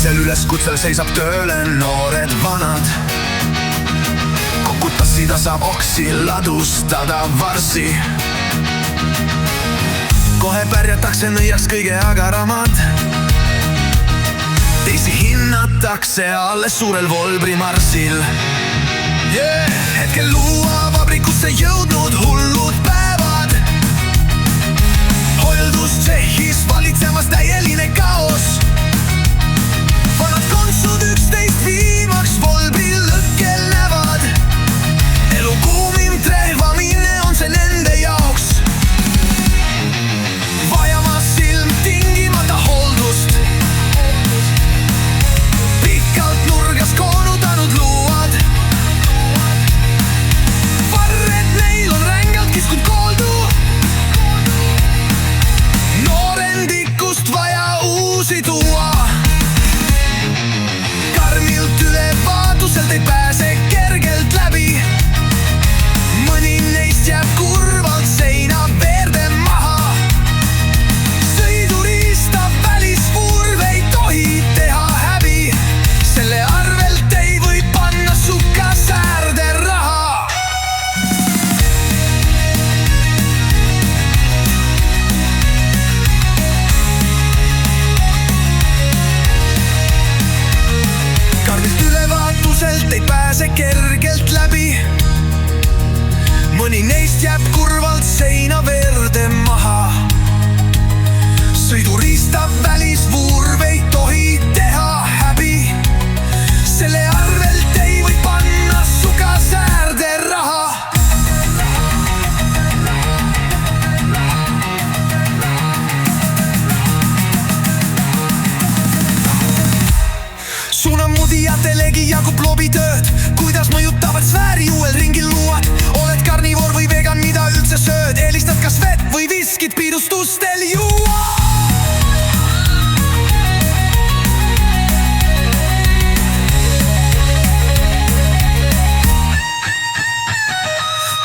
ühisel üleskutsel seisab tööle noored vanad. Kokku tassida saab oksi, ladustada varsi. Kohe pärjatakse nõiaks kõige agaramad. Teisi hinnatakse alles suurel volbrimarsil. Hetkel luua vabrikusse jõudnud hullud päevad. Hooldustsehhis valitsemas täieline kaos. Vanad kontsud üksteist viimaks volbril lõkkel näevad. Elu kuumim trehvamine on see nende jaoks. Vajamas silm tingimata hooldust. Pikalt nurgas koonutanud luuad. Varred neil on rängalt kiskud kooldu. Noorendikust vaja uusi tuua. Karmilt ülevaaduselt ei pääse kergelt läbi. Mõni neist jääb kurvalt seina veerde maha. Sõiduriista välisvurv ei tohi teha häbi. Selle arvelt ei või panna suka säärde raha. Karmilt ülevaatuselt ei pääse kergelt läbi. Mõni neist jääb kurvalt seina veerde maha. Sõiduriista välisvurv ei tohi teha häbi. Selle arvelt ei või panna suka säärde raha. Suunamudijatelegi jagub lobitööd. Kuidas mõjutavad sfääri uuel ringil luuad? Oled karnivoor või vegan, mida üldse sööd? Eelistad kas vett või viskit piidustustel juua?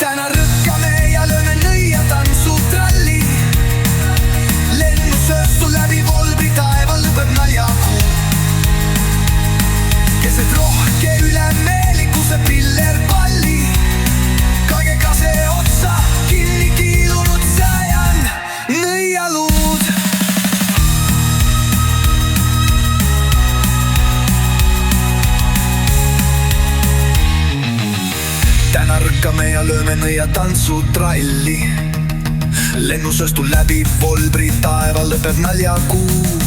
Täna rõkkame ja lööme nõia tantsutralli. Lennusööstu läbi volbri taeval lõpeb naljapuu. Keset rohke ülemeelikuse pillerpalli. Kage kase otsa kinni kiilunud sajan nõialuud. Täna rõkkame ja lööme nõia tantsutralli. Lennusööstu läbi volbri taeval lõpeb naljakuu.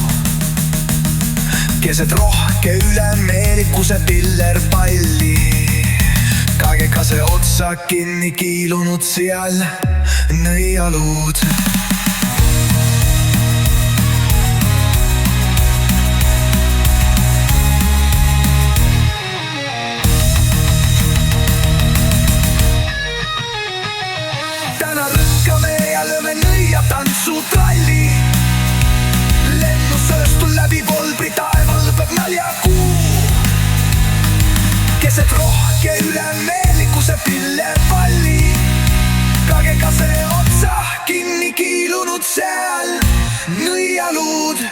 Keset rohke ülemeelikuse pillerpalli. Kage kase otsa kinni kiilunud seal nõialuud. Täna rõkkame ja lööme nõia tantsutralli. Lennusööstu läbi volbri taeval lõpeb naljakuu. Keset rohke ülemeelikuse pillerpalli. Kage kase otsa kinni kiilunud seal nõialuud.